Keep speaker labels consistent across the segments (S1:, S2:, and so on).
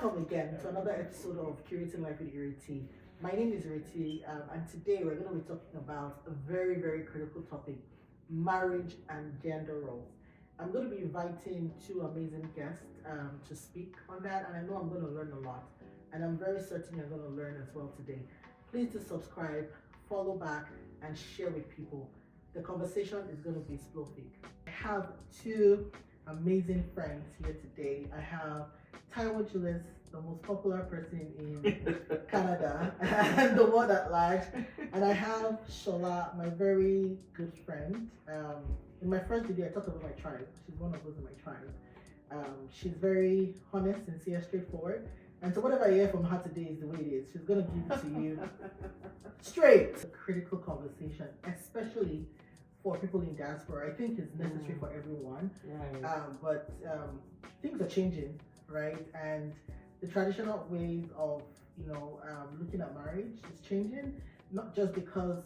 S1: Welcome again to another episode of Curating Life with Ireti. My name is Ireti, and today we're going to be talking about a very, very critical topic: marriage and gender roles. I'm going to be inviting two amazing guests to speak on that, and I know I'm going to learn a lot, and I'm very certain you're going to learn as well today. Please do subscribe, follow back, and share with people. The conversation is going to be explosive. I have two amazing friends here today. I have Taiwo, the most popular person in Canada and the world at large. And I have Sola, my very good friend. In my first video, I talked about my tribe. She's one of those in my tribe. She's very honest, sincere, straightforward. And so whatever I hear from her today is the way it is. She's going to give it to you straight. It's a critical conversation, especially for people in diaspora. I think it's necessary for everyone.
S2: Right.
S1: But things are changing, right? And the traditional ways of, looking at marriage is changing, not just because,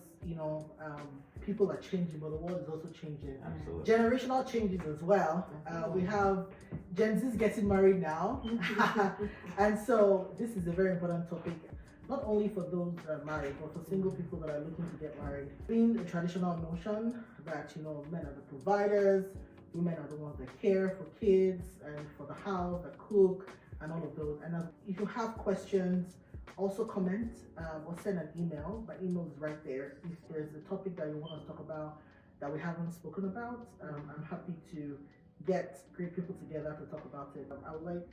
S1: people are changing, but the world is also changing.
S2: Absolutely.
S1: Generational changes as well. We have Gen Z's getting married now. And so this is a very important topic, not only for those that are married, but for single people that are looking to get married. Being a traditional notion that, men are the providers, women are the ones that care for kids and for the house, that cook, and all of those. And if you have questions, also comment or send an email. My email is right there. If there's a topic that you want to talk about that we haven't spoken about, I'm happy to get great people together to talk about it. I would like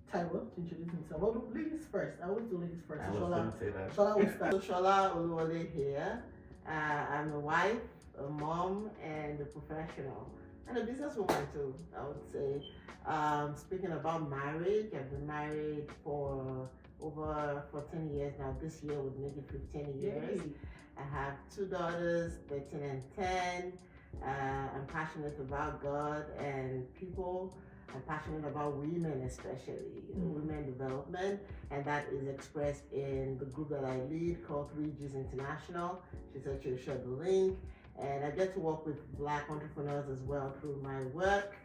S1: Taiwo to introduce himself. Well, ladies first. I always do ladies first.
S2: I was going to say that.
S1: Shola will start.
S2: So Sola Oluwole here. I'm a wife, a mom, and a professional. And a businesswoman too, I would say. Speaking about marriage, I've been married for over 14 years now. This year would make it 15 years.
S1: Yay.
S2: I have two daughters, 13 and 10. I'm passionate about God and people. I'm passionate about women, especially women development, and that is expressed in the group that I lead called 3Gs International. She said she'll share the link, and I get to work with Black entrepreneurs as well through my work,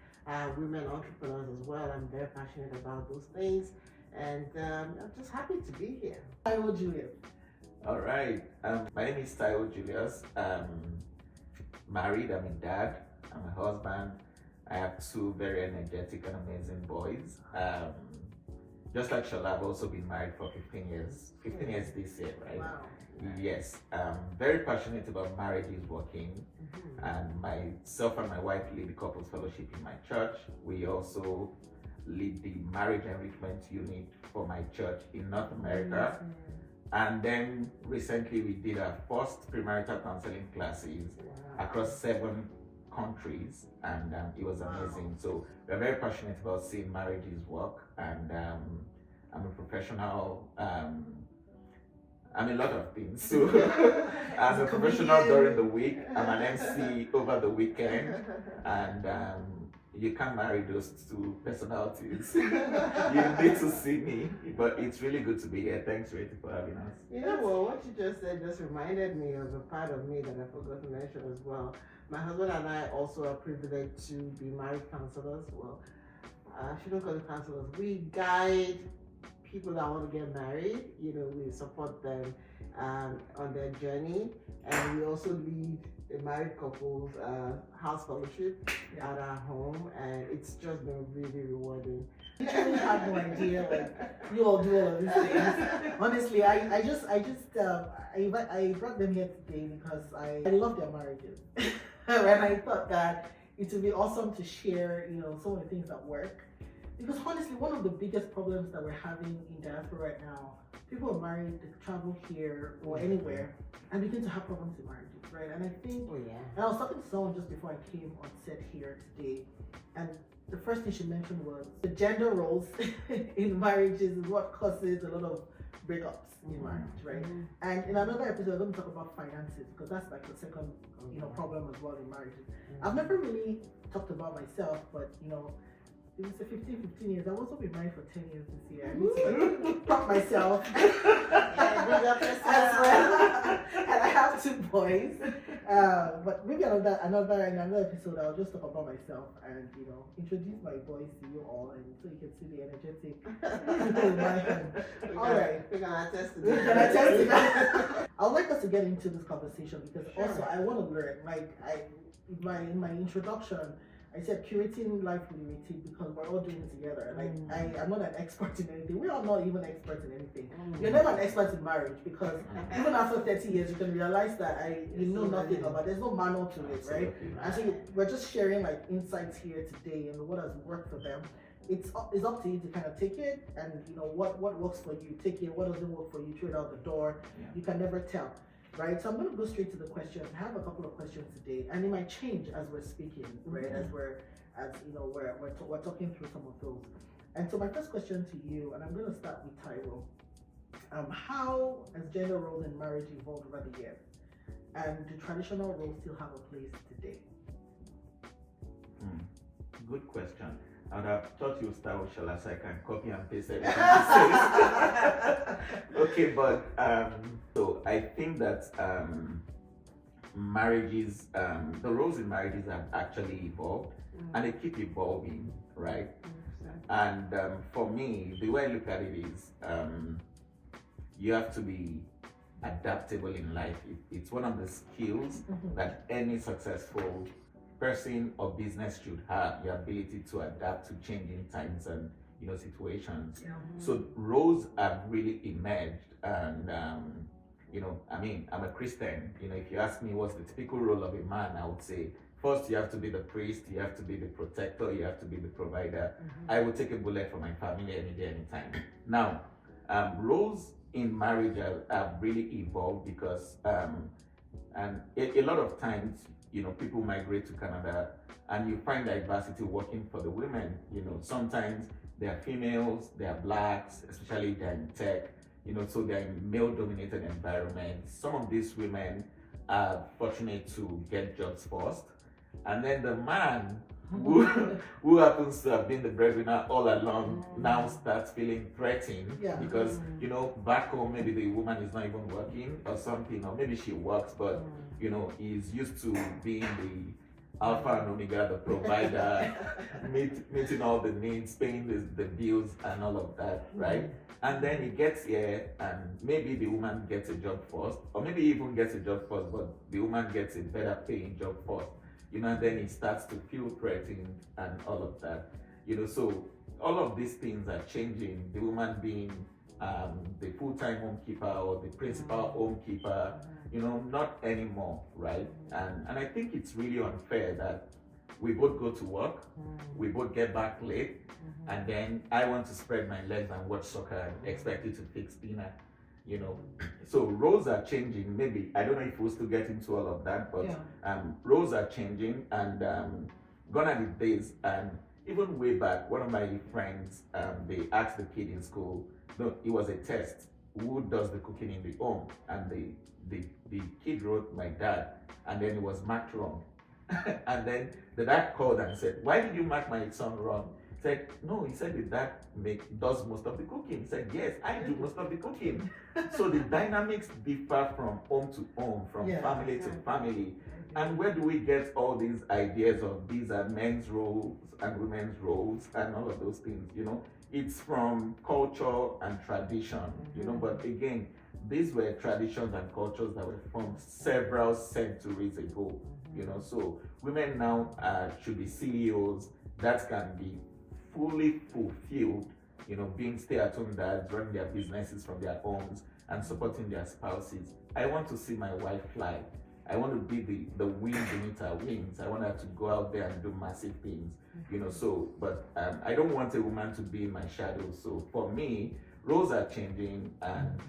S2: women entrepreneurs as well. I'm very passionate about those things, and I'm just happy to be here.
S1: Taiwo Julius.
S3: All right. My name is Taiwo Julius. I'm married. I'm a dad. I'm a husband. I have two very energetic and amazing boys. Just like Shola, I've also been married for 15 years. 15 years this year, right?
S1: Wow.
S3: Yes. I'm very passionate about marriages working. And myself and my wife lead the couples fellowship in my church. We also lead the marriage enrichment unit for my church in North America. And then recently we did our first premarital counseling classes across 7 countries, and it was amazing. So we're very passionate about seeing marriages work, and I'm a professional. I'm a lot of things. So I'm a professional during the week. I'm an MC over the weekend, and you can't marry those two personalities. You need to see me, but it's really good to be here. Thanks, Ireti, for having us.
S2: You know what you just said just reminded me of a part of me that I forgot to mention as well. My husband and I also are privileged to be marriage counselors. Well, I shouldn't call it counselors. We guide people that want to get married. We support them on their journey, and we also lead a married couples house fellowship at our home, and it's just been really rewarding.
S1: I literally had no idea you all do all of these things. Honestly, I brought them here today because I love their marriages. And I thought that it would be awesome to share, some of the things that work. Because honestly, one of the biggest problems that we're having in diaspora right now, people are married, they travel here or anywhere, and begin to have problems in marriages, right? And I think, and I was talking to someone just before I came on set here today, and the first thing she mentioned was the gender roles in marriages is what causes a lot of breakups in marriage, right? And in another episode, I'm going to talk about finances, because that's like the second, problem as well in marriages. I've never really talked about myself, but it was 15 years. I've also been married for 10 years this year. I need to pop myself. As well. And I have 2 boys. But maybe in another episode, I'll just talk about myself and introduce my boys to you all, and so you can see the energetic. All right,
S2: we're gonna attest to
S1: we can attest to that. I would like us to get into this conversation because
S2: Sure.
S1: also I want to learn. In my introduction, I said curating life with Ireti because we're all doing it together. I'm not an expert in anything. We are not even experts in anything. You're never an expert in marriage because even after 30 years, you can realize that you know nothing about. There's no manual to it, right? And so we're just sharing like insights here today and what has worked for them. It's up to you to kind of take it and what works for you, take it. What doesn't work for you, throw it out the door.
S3: Yeah.
S1: You can never tell. Right, so I'm going to go straight to the questions. I have a couple of questions today, and it might change as we're speaking, right? As we're talking through some of those. And so my first question to you, and I'm going to start with Taiwo. How has gender roles in marriage evolved over the years, and do traditional roles still have a place today?
S3: Good question. I would have thought you start with Sola so I can copy and paste everything you say. Okay, but so I think that marriages, the roles in marriages have actually evolved and they keep evolving, right? And for me, the way I look at it is you have to be adaptable in life. It's one of the skills that any successful person or business should have, the ability to adapt to changing times and situations. So roles have really emerged, and I'm a Christian. If you ask me what's the typical role of a man, I would say first you have to be the priest, you have to be the protector, you have to be the provider. I will take a bullet for my family any day, anytime. Now, roles in marriage have really evolved because and a lot of times people migrate to Canada and you find diversity working for the women. Sometimes they are females, they are blacks, especially they're in tech, so they're in male dominated environments. Some of these women are fortunate to get jobs first. And then the man who happens to have been the breadwinner all along now starts feeling threatened because back home maybe the woman is not even working or something, or maybe she works but is used to being the alpha and omega, the provider, meeting all the needs, paying the bills and all of that, right? And then he gets here and maybe the woman gets a job first, or maybe he even gets a job first but the woman gets a better paying job first. And then he starts to feel threatened and all of that. So all of these things are changing. The woman being the full-time homekeeper or the principal homekeeper, not anymore, right? And I think it's really unfair that we both go to work, we both get back late, and then I want to spread my legs and watch soccer and expect you to fix dinner. So roles are changing. Maybe I don't know if we'll still get into all of that, but roles are changing, and gone are the days. And even way back, one of my friends, they asked the kid in school. No, it was a test. Who does the cooking in the home? And the kid wrote my dad, and then it was marked wrong. And then the dad called and said, "Why did you mark my son wrong?" He said, "No," he said, "the dad does most of the cooking." He said, "Yes, I do most of the cooking." So the dynamics differ from home to home, from family to family. And where do we get all these ideas of these are men's roles and women's roles and all of those things? It's from culture and tradition, but again, these were traditions and cultures that were formed several centuries ago, so women now should be CEOs that can be fully fulfilled, being stay-at-home dads, running their businesses from their homes and supporting their spouses. I want to see my wife fly. I want to be the wind beneath her wings. I want her to go out there and do massive things, but I don't want a woman to be in my shadow. So for me, roles are changing, and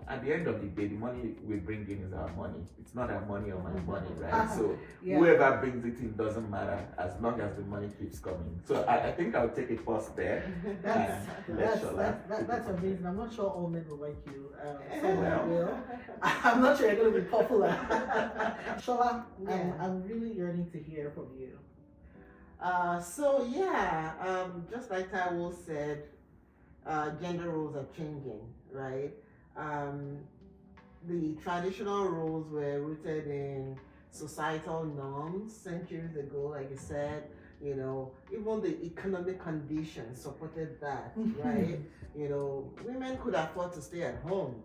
S3: at the end of the day, the money we bring in is our money. It's not our money or my money, right? So whoever brings it in doesn't matter as long as the money keeps coming. So I think I'll take a pause there.
S1: That's amazing. I'm not sure all men will like you. Some will. I'm not sure you're going to be popular. Sola, I'm really yearning to hear from you.
S2: Just like Taiwo said, gender roles are changing, right? The traditional roles were rooted in societal norms centuries ago, like you said. Even the economic conditions supported that, right? Women could afford to stay at home.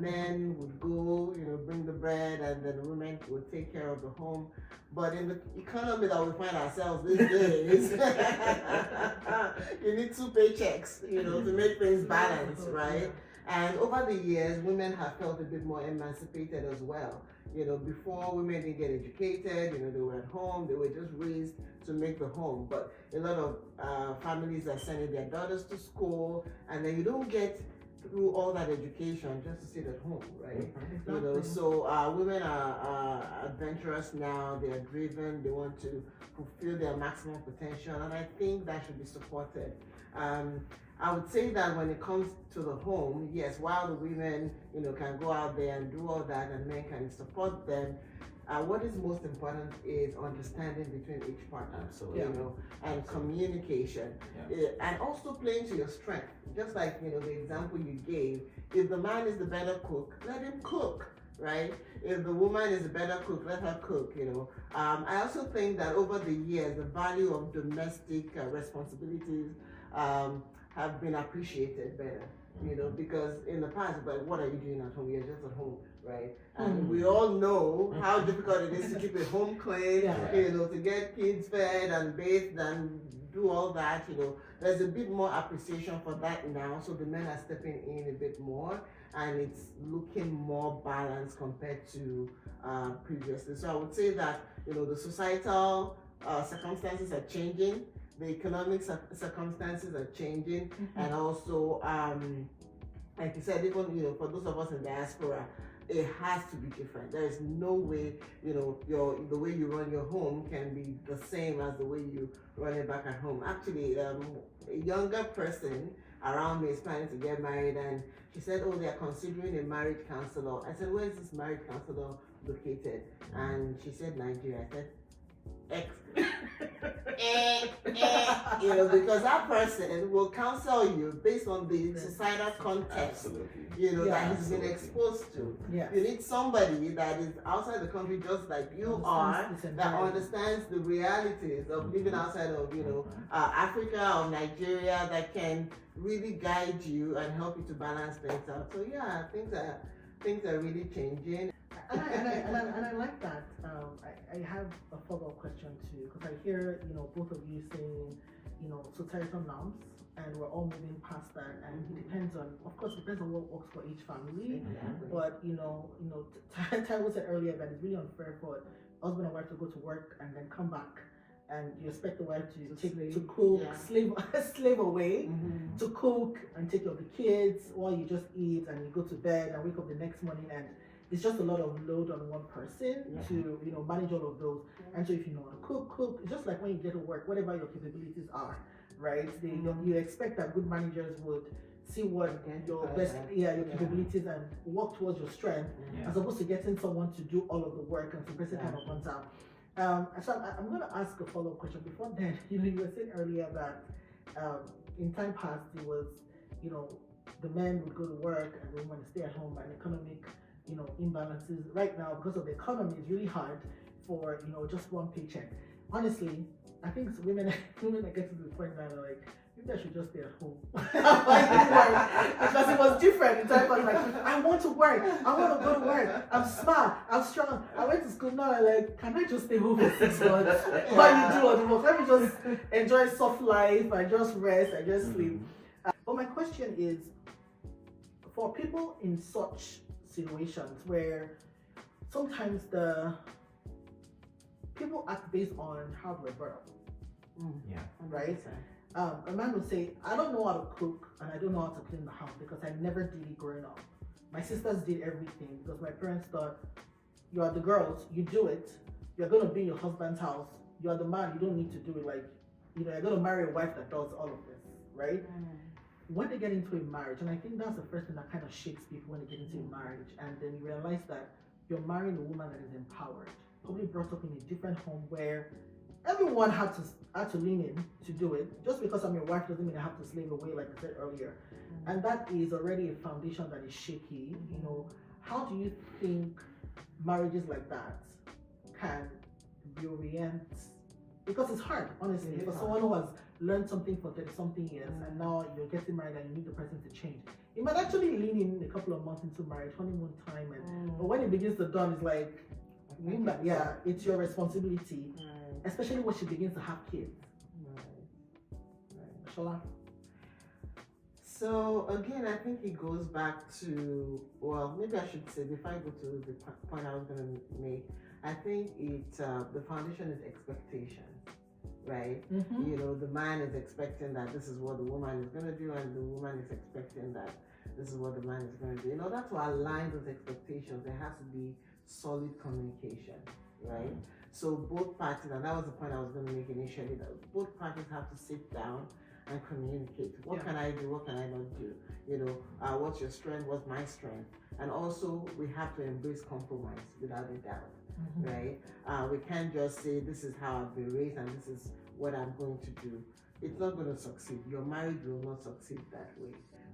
S2: Men would go, bring the bread, and then the women would take care of the home. But in the economy that we find ourselves these days, you need 2 paychecks, to make things balance, right? And over the years, women have felt a bit more emancipated as well. Before, women didn't get educated, they were at home, they were just raised to make the home. But a lot of families are sending their daughters to school, and then you don't get through all that education just to sit at home, right?
S1: Exactly.
S2: So women are adventurous now, they are driven, they want to fulfill their maximum potential, and I think that should be supported. I would say that when it comes to the home, yes, while the women, can go out there and do all that and men can support them, what is most important is understanding between each partner.
S3: Absolutely.
S2: And communication. And also playing to your strength. Just like, the example you gave, if the man is the better cook, let him cook, right? If the woman is a better cook, let her cook, I also think that over the years, the value of domestic responsibilities have been appreciated better, because in the past, but what are you doing at home? You're just at home, right? And we all know how difficult it is to keep a home clean, to get kids fed and bathed and do all that, There's a bit more appreciation for that now, so the men are stepping in a bit more, and it's looking more balanced compared to previously. So I would say that, the societal circumstances are changing, the economic circumstances are changing, and also, like you said, even for those of us in diaspora, it has to be different. There is no way, the way you run your home can be the same as the way you run it back at home. Actually, a younger person around me is planning to get married, and she said, "Oh, they are considering a marriage counselor." I said, "Where is this marriage counselor located?" And she said, "Nigeria." I said, X. Because that person will counsel you based on the societal context,
S3: Absolutely.
S2: that he's been exposed to.
S1: Yes.
S2: You need somebody that is outside the country just like you are, that understands the realities of living outside of, Africa or Nigeria, that can really guide you and help you to balance things out. So yeah, things are really changing.
S1: And I like that. I have a follow-up question too, because I hear, both of you saying, societal norms, and we're all moving past that, and it depends on, of course, it depends on what works for each family.
S2: Exactly.
S1: But Taiwo said earlier that it's really unfair for husband and wife to go to work and then come back, and you expect the wife to cook, slave away, to cook and take care of the kids while you just eat and you go to bed and wake up the next morning, and it's just a lot of load on one person to manage all of those. And so if you know how to cook, it's just like when you get to work, whatever your capabilities are, right? You expect that good managers would see what your best your capabilities and work towards your strength, as opposed to getting someone to do all of the work and so the person kind of runs out. So I'm going to ask a follow-up question. Before then, you were saying earlier that in time past it was, the men would go to work and the women would stay at home, and economic imbalances. Right now, because of the economy, it's really hard for just one paycheck. Honestly, I think women are getting to the point now they're like, maybe I should just stay at home. Because it was different. In time, I was like, I want to work. I want to go to work. I'm smart. I'm strong. I went to school. Now I'm like, can I just stay home for 6 months while you do all the work? Let me just enjoy soft life. I just rest. I just sleep. But my question is, for people in such situations where sometimes the people act based on how they were brought up. Right? A man would say, I don't know how to cook and I don't know how to clean the house because I never did it growing up. My sisters did everything because my parents thought, you are the girls, you do it. You're going to be in your husband's house. You are the man, you don't need to do it. Like, you're going to marry a wife that does all of this, right? When they get into a marriage, and I think that's the first thing that kind of shakes people when they get into a marriage, and then you realize that you're marrying a woman that is empowered, probably brought up in a different home where everyone had to lean in to do it. Just because I'm your wife doesn't mean I have to slave away, like I said earlier. And that is already a foundation that is shaky. How do you think marriages like that can reorient, because it's hard, honestly,
S2: It is
S1: for
S2: hard.
S1: someone who has learned something for 30 something years and now you're getting married and you need the person to change. You might actually lean in a couple of months into marriage, honeymoon time, but when it begins to dawn, it's like, yeah, it's your responsibility, especially when she begins to have kids. Sola?
S2: So again, I think it goes back to, well, maybe I should say, before I go to the point I was going to make, I think the foundation is expectation, right?
S1: Mm-hmm.
S2: You know, the man is expecting that this is what the woman is going to do, and the woman is expecting that this is what the man is going to do. In order to align those expectations, there has to be solid communication, right? So both parties, and that was the point I was going to make initially, that both parties have to sit down and communicate. What can I do? What can I not do? You know, what's your strength? What's my strength? And also, we have to embrace compromise without a doubt, right? We can't just say, this is how I've been raised and this is what I'm going to do. It's not going to succeed. Your marriage will not succeed that way.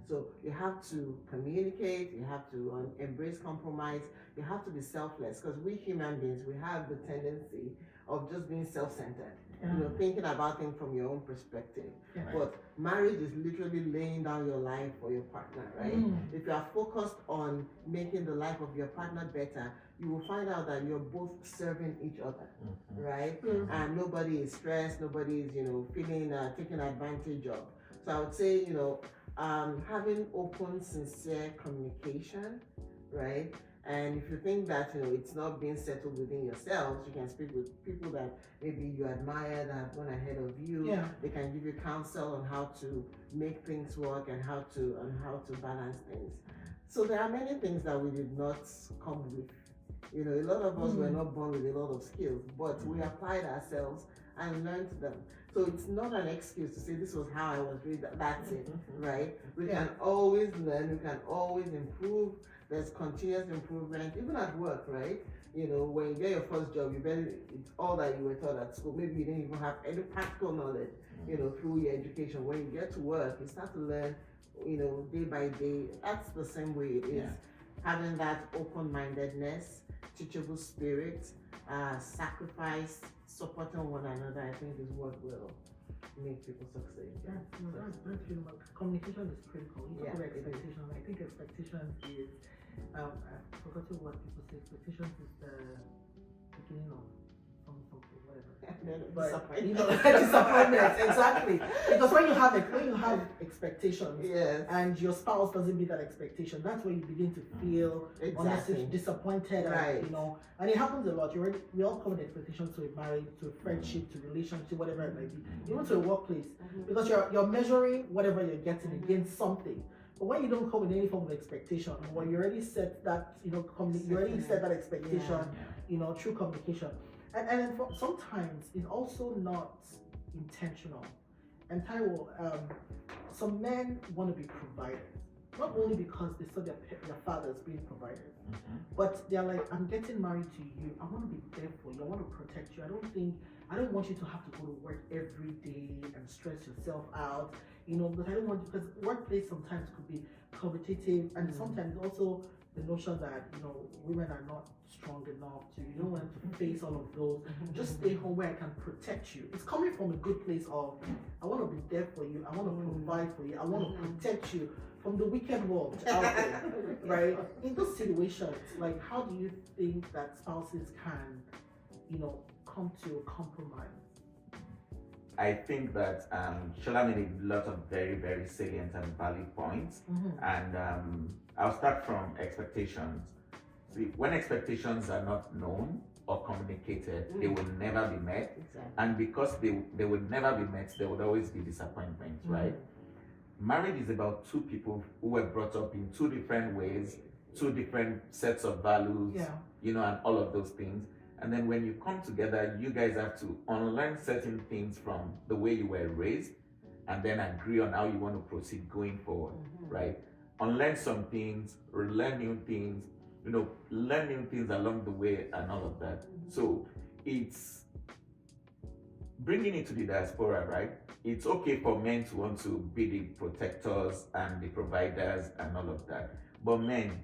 S2: So you have to communicate, you have to embrace compromise, you have to be selfless, because we human beings, we have the tendency of just being self-centered. You know, thinking about things from your own perspective. But marriage is literally laying down your life for your partner, right? If you are focused on making the life of your partner better, you will find out that you're both serving each other, right? And nobody is stressed, nobody is, you know, feeling taken advantage of. So I would say, you know, having open, sincere communication, right? And if you think that, you know, it's not being settled within yourselves, you can speak with people that maybe you admire, that have gone ahead of you.
S1: Yeah.
S2: They can give you counsel on how to make things work and how to balance things. So there are many things that we did not come with. You know, a lot of us were not born with a lot of skills, but we applied ourselves and learned them. So it's not an excuse to say this was how I was raised. That's it, right? We can always learn. We can always improve. There's continuous improvement, even at work, right? You know, when you get your first job, it's all that you were taught at school. Maybe you didn't even have any practical knowledge, you know, through your education. When you get to work, you start to learn, you know, day by day. That's the same way it is. Having that open-mindedness, teachable spirit, sacrifice, supporting one another, I think is what will make people succeed.
S1: That's true. Communication is critical. You talk about expectation. I think expectation is, I forgot what people say. Expectation is the beginning of something, whatever. But you know, disappointment, exactly. Because when you have expectations, and your spouse doesn't meet that expectation, that's when you begin to feel honestly disappointed,
S2: right?
S1: And, you know, and it happens a lot. We all come with expectations to a marriage, to a friendship, to relationship, whatever it might be, even to a workplace, because you're measuring whatever you're getting against something. But when you don't come with any form of expectation, or you already set that, you know, you already set that expectation, you know, through communication. And then sometimes it's also not intentional. And Taiwo, some men want to be providers, not only because they saw their fathers being providers, but they're like, I'm getting married to you. I want to be there for you. I want to protect you. I don't want you to have to go to work every day and stress yourself out. You know, but I don't want, because workplace sometimes could be competitive, and sometimes also the notion that, you know, women are not strong enough to, you don't want to face all of those. Just stay home where I can protect you. It's coming from a good place of, I want to be there for you, I want to provide for you, I want to protect you from the wicked world out there, right? In those situations, like, how do you think that spouses can, you know, come to a compromise?
S3: I think that Shola made a lot of very, very salient and valid points. And I'll start from expectations. See, when expectations are not known or communicated, they will never be met. And because they would never be met, there would always be disappointments, right? Marriage is about two people who were brought up in two different ways, two different sets of values, you know, and all of those things. And then when you come together, you guys have to unlearn certain things from the way you were raised, and then agree on how you want to proceed going forward, right? Unlearn some things, relearn new things, you know, learn new things along the way and all of that. So it's bringing it to the diaspora, right? It's okay for men to want to be the protectors and the providers and all of that. But men,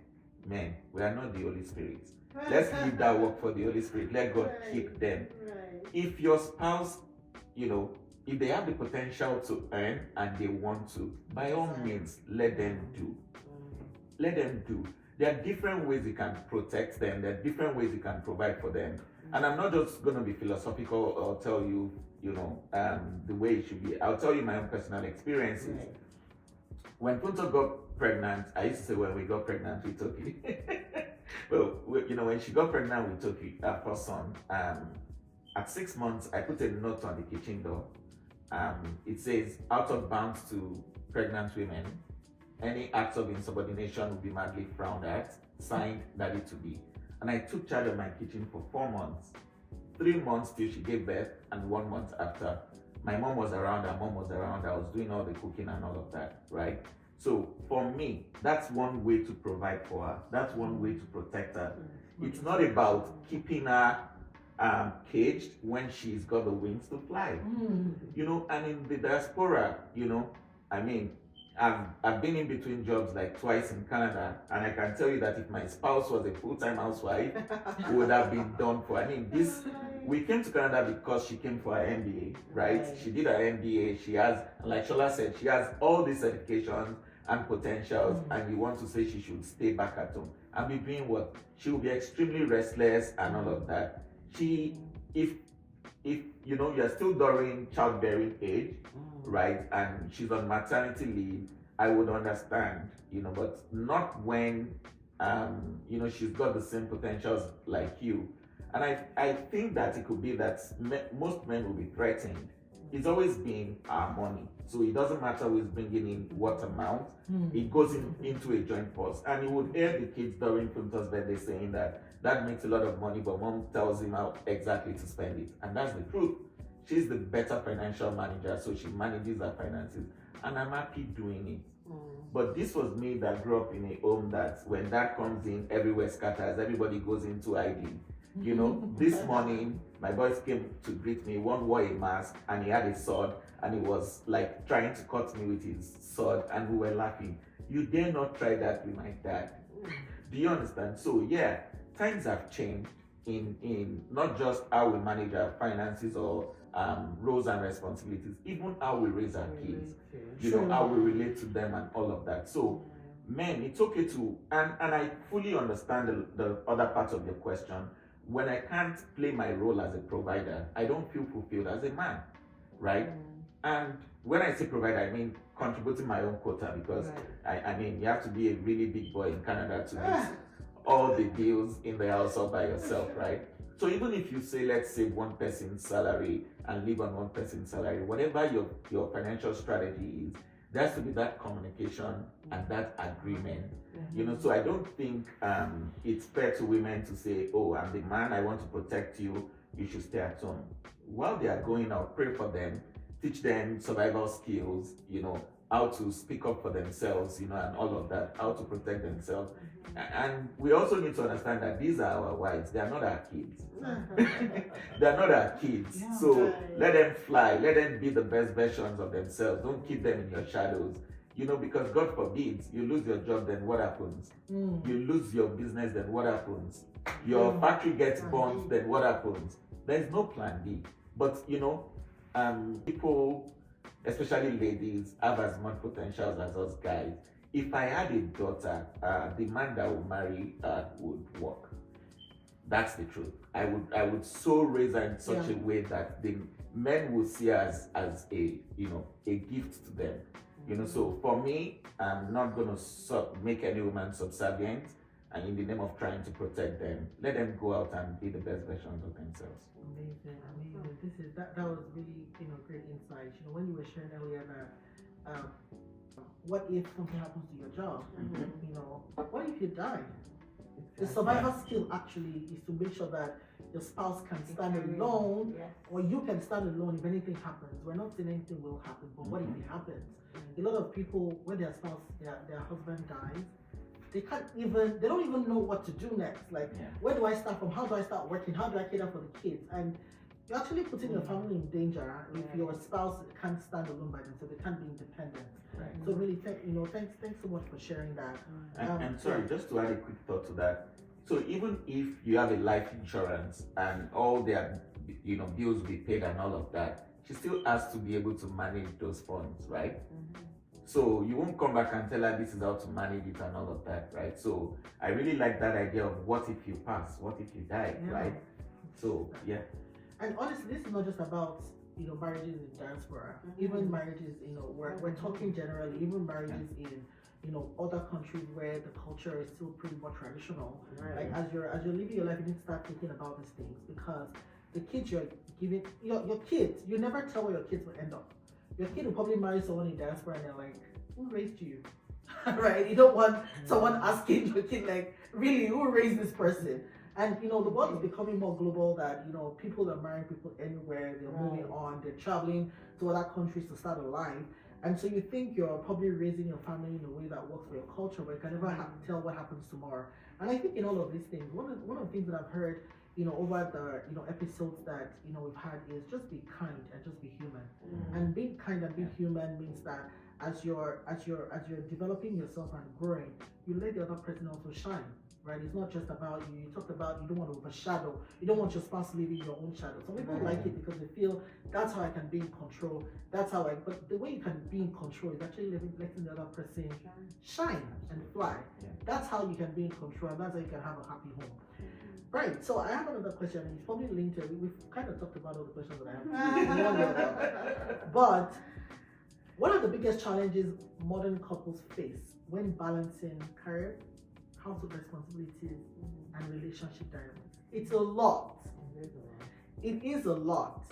S3: we are not the Holy Spirit. Let's leave that work for the Holy Spirit. Let God keep them.
S2: Right.
S3: If your spouse, if they have the potential to earn and they want to, by all means, let them do. Let them do. There are different ways you can protect them. There are different ways you can provide for them. And I'm not just going to be philosophical or tell you, the way it should be. I'll tell you my own personal experiences.
S2: Right.
S3: When Punto got pregnant, I used to say when we got pregnant, we took it. Well, when she got pregnant, we took it, our first son. At 6 months, I put a note on the kitchen door. It says, out of bounds to pregnant women, any acts of insubordination will be madly frowned at, signed Daddy to be. And I took charge of my kitchen for 4 months. 3 months till she gave birth, and 1 month after. My mom was around, her mom was around, I was doing all the cooking and all of that, right? So for me, that's one way to provide for her. That's one way to protect her. It's not about keeping her caged when she's got the wings to fly. And in the diaspora, I've been in between jobs like twice in Canada, and I can tell you that if my spouse was a full-time housewife, it would have been done for. We came to Canada because she came for her MBA, right? She did her MBA. She has, like Sola said, she has all these certifications and potentials, and you want to say she should stay back at home and be doing what? She will be extremely restless and all of that. If you're still during childbearing age, right, and she's on maternity leave, I would understand, but not when, she's got the same potentials like you. And I think that it could be that most men will be threatened. It's always been our money. So it doesn't matter who's bringing in what amount, it goes into a joint purse. And he would hear the kids during Punto's birthday saying that makes a lot of money, but mom tells him how exactly to spend it. And that's the truth. She's the better financial manager, so she manages her finances. And I'm happy doing it. But this was me that grew up in a home that when dad comes in, everywhere scatters, everybody goes into hiding. This morning, my boys came to greet me. One wore a mask and he had a sword and he was like trying to cut me with his sword, and we were laughing. You dare not try that with my dad. Do you understand? So yeah, times have changed in not just how we manage our finances or roles and responsibilities, even how we raise our kids, how we relate to them and all of that. So men, it's okay to, and I fully understand the other part of your question. When I can't play my role as a provider, I don't feel fulfilled as a man, right? And when I say provider, I mean contributing my own quota, because you have to be a really big boy in Canada to meet all the deals in the house all by yourself, right? So even if you say, let's save one person's salary and live on one person's salary, whatever your financial strategy is, there has to be that communication and that agreement. So I don't think it's fair to women to say, oh, I'm the man, I want to protect you, you should stay at home. While they are going out, pray for them, teach them survival skills, how to speak up for themselves, and all of that, how to protect themselves. And we also need to understand that these are our wives, they are not our kids. They are not our kids. So let them fly, let them be the best versions of themselves. Don't keep them in your shadows. Because God forbids, you lose your job, then what happens? You lose your business, then what happens? Your factory gets bombed, then what happens? There's no plan B. But people, especially ladies, have as much potential as us guys. If I had a daughter, the man that would marry would work. That's the truth. I would so raise her in such a way that the men will see her as a gift to them. So for me, I'm not going to make any woman subservient, and in the name of trying to protect them, let them go out and be the best versions of themselves.
S1: Amazing. That was really great insight. When you were sharing earlier that what if something happens to your job? What if you die? The survival skill actually is to make sure that your spouse can stand alone, or you can stand alone if anything happens. We're not saying anything will happen, but what if it happens? A lot of people, when their spouse, their husband dies, they don't even know what to do next. Like, where do I start from? How do I start working? How do I cater for the kids? And you're actually putting your family in danger if your spouse can't stand alone by themselves. They can't be independent.
S3: Right.
S1: So really, thanks so much for sharing that.
S3: And sorry, just to add a quick thought to that, So even if you have a life insurance and all their bills will be paid and all of that, she still has to be able to manage those funds, right? So you won't come back and tell her this is how to manage it and all of that, right? So I really like that idea of what if you pass, what if you die, right? So yeah.
S1: And honestly, this is not just about marriages in diaspora. Even marriages, we're talking generally. Even marriages in other countries where the culture is still pretty more traditional. Like as you're living your life, you need to start thinking about these things, because the kids you're giving your kids, you never tell where your kids will end up. Your kid will probably marry someone in diaspora and they're like, who raised you? Right? You don't want someone asking your kid, like, really, who raised this person? And the world is becoming more global, that people are marrying people anywhere, they're moving on, they're traveling to other countries to start a life. And so you think you're probably raising your family in a way that works for your culture, but you can never tell what happens tomorrow. And I think in all of these things, one of the things that I've heard over the episodes that we've had is just be kind and just be human. And being kind and being human means that as you're developing yourself and growing, you let the other person also shine. Right? It's not just about you. You talked about you don't want to overshadow. You don't want your spouse living your own shadow. Some people like it because they feel that's how I can be in control. But the way you can be in control is actually letting the other person shine and fly. That's how you can be in control, and that's how you can have a happy home. Right. So I have another question, and it's probably linked to it. We've kind of talked about all the questions that I have. But what are the biggest challenges modern couples face when balancing career, household responsibilities, and relationship dynamics? It's a lot. It is a lot.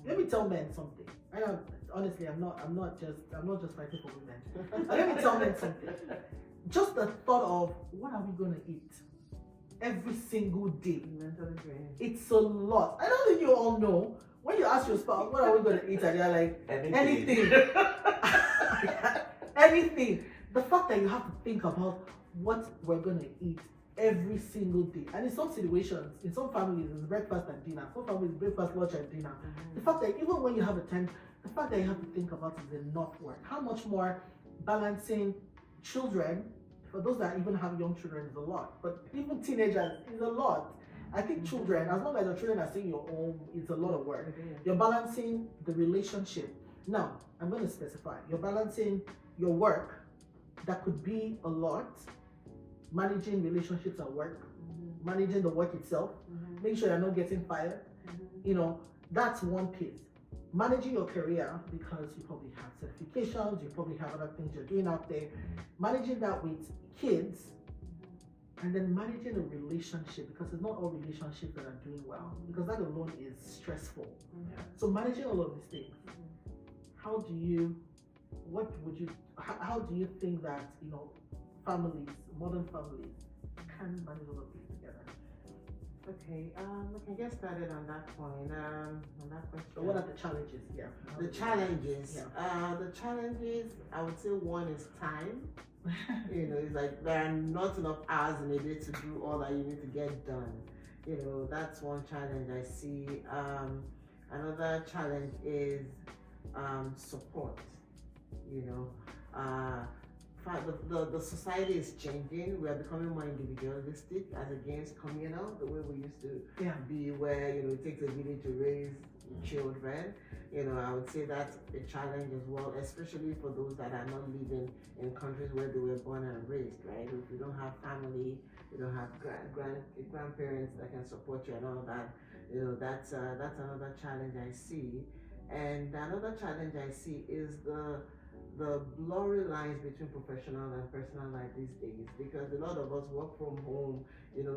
S1: Let me tell men something. I know, honestly, I'm not just fighting for women. Let me tell men something. Just the thought of what are we gonna eat every single day. It's a lot. I don't think you all know. When you ask your spouse, what are we gonna eat? And they're like, anything. Anything. The fact that you have to think about what we're gonna eat every single day. And in some situations, in some families, it's breakfast and dinner. Some families, breakfast, lunch, and dinner. The fact that even when you have a time, the fact that you have to think about it is enough work. How much more balancing children, for those that even have young children, is a lot. But even teenagers is a lot. I think children, as long as your children are seeing your home, it's a lot of work. You're balancing the relationship. Now, I'm going to specify. You're balancing your work. That could be a lot. Managing relationships at work, managing the work itself, make sure you're not getting fired. That's one piece. Managing your career, because you probably have certifications, you probably have other things you're doing out there. Managing that with kids, and then managing a relationship, because it's not all relationships that are doing well, because that alone is stressful. So managing all of these things, how do you think that families, modern families, can manage all of this together?
S2: Okay, we can get started on that point. On that question.
S1: So what are the challenges?
S2: The challenges. The challenges, I would say one is time. It's like there are not enough hours in a day to do all that you need to get done. That's one challenge I see. Another challenge is support. The society is changing. We are becoming more individualistic as against communal, the way we used to be, where it takes a village to raise children. I would say that's a challenge as well, especially for those that are not living in countries where they were born and raised, right? If you don't have family, you don't have grandparents that can support you and all that, that's another challenge I see. And another challenge I see is the blurry lines between professional and personal life these days, because a lot of us work from home.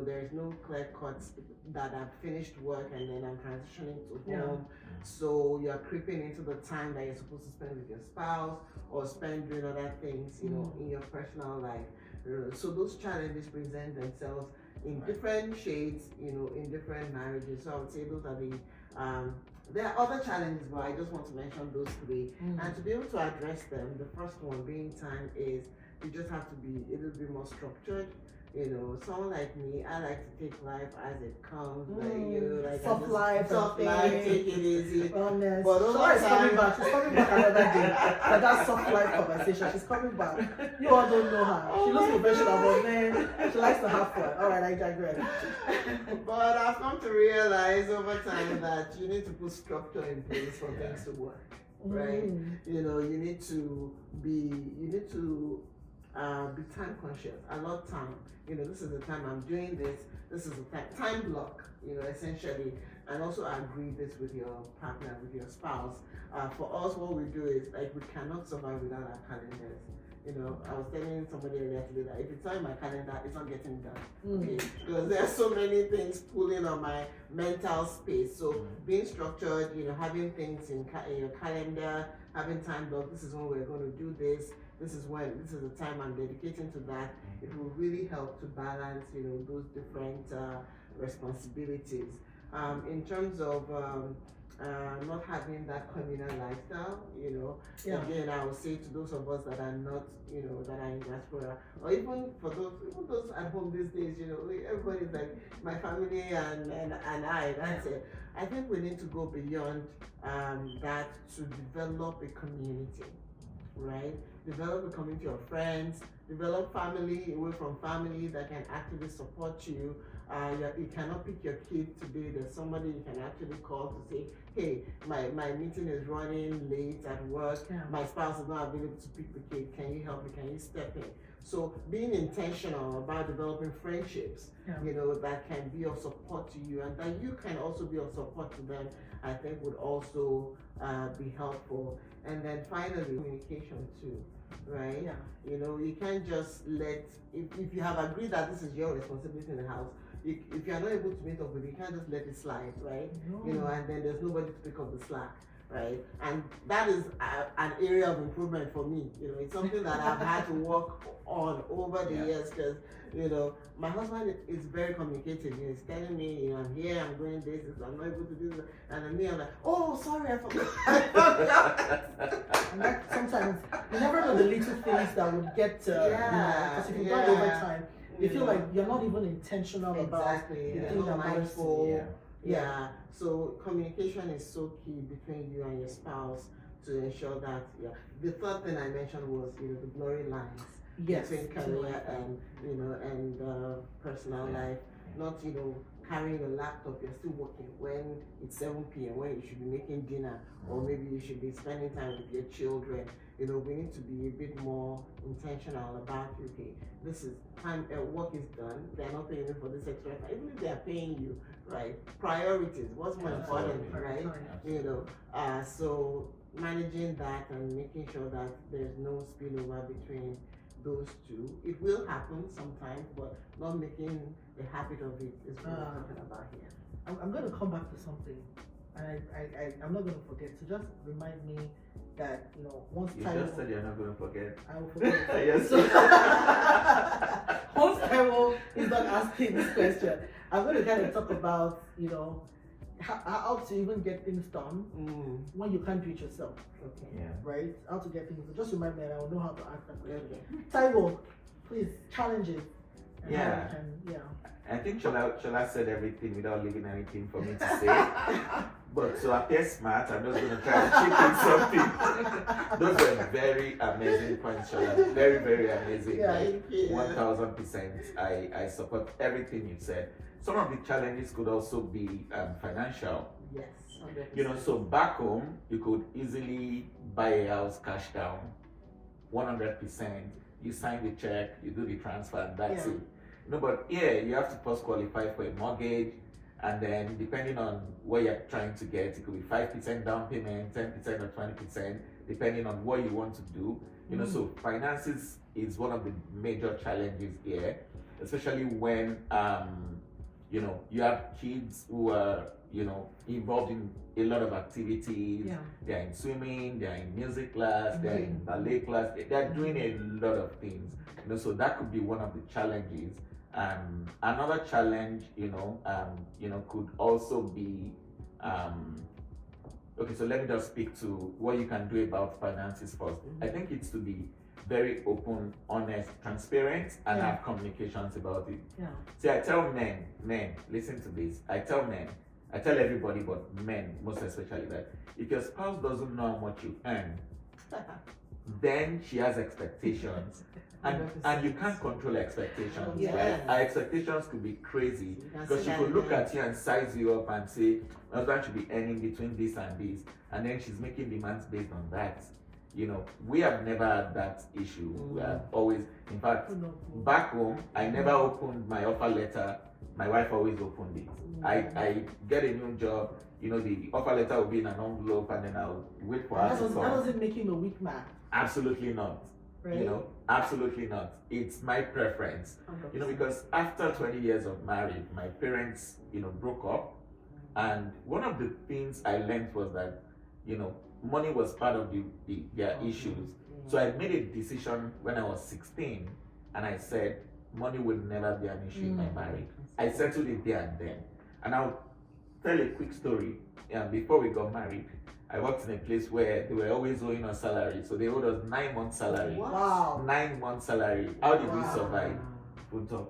S2: There's no clear cuts that I've finished work and then I'm transitioning to home. So you're creeping into the time that you're supposed to spend with your spouse or spend doing other things, in your personal life. So those challenges present themselves in different shades, in different marriages. So I would say those are the there are other challenges, but I just want to mention those three. And to be able to address them, the first one being time is you just have to be a little bit more structured. Someone like me, I like to take life as it comes. Like
S1: soft life,
S2: soft life, take it easy.
S1: Honest.
S2: But over
S1: Sola is coming
S2: time,
S1: back. She's coming back another day for that soft life conversation. She's coming back. You all don't know her. She looks professional, but man, she likes to have fun. All right, I digress.
S2: But I've come to realize over time that you need to put structure in place for things to work. Right? You need to be time conscious. I love time. This is the time I'm doing this. This is the time block, essentially. And also agree this with your partner, with your spouse. For us, what we do is like we cannot survive without our calendars. I was telling somebody earlier today that if it's not in my calendar, it's not getting done. Okay, because there are so many things pulling on my mental space. So being structured, having things in your calendar, having time block. This is when we're going to do this. This is the time I'm dedicating to that. It will really help to balance, those different responsibilities. In terms of not having that communal lifestyle, again, I would say to those of us that are not, that are in diaspora, or even those at home these days, everybody's like my family and I. That's it. I think we need to go beyond that to develop a community, right? Develop a community of friends, develop family away from family that can actively support you. You cannot pick your kid today. There's somebody you can actually call to say, hey, my meeting is running late at work. My spouse is not available to pick the kid. Can you help me? Can you step in? So being intentional about developing friendships, that can be of support to you and that you can also be of support to them, I think would also be helpful. And then finally, communication too, right? You can't just if you have agreed that this is your responsibility in the house, if you are not able to meet up with it, you can't just let it slide, right? And then there's nobody to pick up the slack, right? And that is an area of improvement for me. It's something that I've had to work on over the years because, my husband is very communicative. He's telling me, I'm here, I'm doing this, I'm not able to do this. And then me, I'm like, oh, sorry, I forgot.
S1: And that sometimes you never know the little things that would get because if you've done it over time, you feel like you're not even intentional about the things that
S2: mindful. So communication is so key between you and your spouse to ensure that. The third thing I mentioned was the blurry lines between career and personal life. Not carrying a laptop, you're still working when it's 7 p.m. when you should be making dinner, or maybe you should be spending time with your children. We need to be a bit more intentional about, okay, this is time, work is done, they're not paying you for this extra time, even if they're paying you, right? Priorities, what's more important, right? So managing that and making sure that there's no spillover between those two. It will happen sometimes, but not making a habit of it is what we're talking about here.
S1: I'm going to come back to something, and I'm not going to forget. So just remind me that once
S3: you
S1: Taiwo,
S3: just said you're not going to forget.
S1: I will forget.
S3: Yes.
S1: So, once Taiwo is not asking this question, I'm going to kind of talk about how to even get things done when you can't do it yourself.
S2: Okay.
S1: Right? How to get things done. Just remind me, and I will know how to ask that question. Taiwo, please challenges.
S3: I think Shola said everything without leaving anything for me to say. But to appear smart, I'm just going to try to chip in something. Those were very amazing points, Shola. Very, very amazing. 1000%. I support everything you said. Some of the challenges could also be financial.
S2: Yes. 100%.
S3: So back home, you could easily buy a house cash down, 100%. You sign the check, you do the transfer, and that's it. But here you have to first qualify for a mortgage, and then depending on what you're trying to get, it could be 5% down payment, 10% or 20%, depending on what you want to do. So finances is one of the major challenges here, especially when you have kids who are involved in a lot of activities. They're in swimming, they're in music class, they're in ballet class, they're doing a lot of things. So that could be one of the challenges. Another challenge, could also be okay. So let me just speak to what you can do about finances first. I think it's to be very open, honest, transparent, and
S1: Yeah.
S3: have communications about it.
S1: Yeah.
S3: See, I tell men, listen to this. I tell everybody, but men most especially, that if your spouse doesn't know how much you earn, then she has expectations. And you can't control expectations,
S2: Yeah.
S3: right? Our expectations could be crazy
S2: You can
S3: because
S2: see
S3: she
S2: that
S3: could look
S2: again.
S3: at you and size you up and say, my husband should be earning between this and this, and then she's making demands based on that. You know, we have never had that issue. We have always, in fact, back home, I never opened my offer letter. My wife always opened it. I get a new job, you know, the offer letter will be in an envelope, and then I'll wait for her
S1: That
S3: to
S1: doesn't, that
S3: come.
S1: doesn't make you a weak man,
S3: Absolutely not.
S1: right?
S3: You know, absolutely not. It's my preference. You know, because after 20 years of marriage, my parents, you know, broke up. And one of the things I learned was that, you know, money was part of their issues. So I made a decision when I was 16, and I said, money will never be an issue in my marriage. I settled it there and then. And I'll tell a quick story. Before we got married, I worked in a place where they were always owing us salary. So they owed us 9 months salary.
S1: Wow.
S3: 9 months salary. How did we
S1: Wow.
S3: survive? Full stop.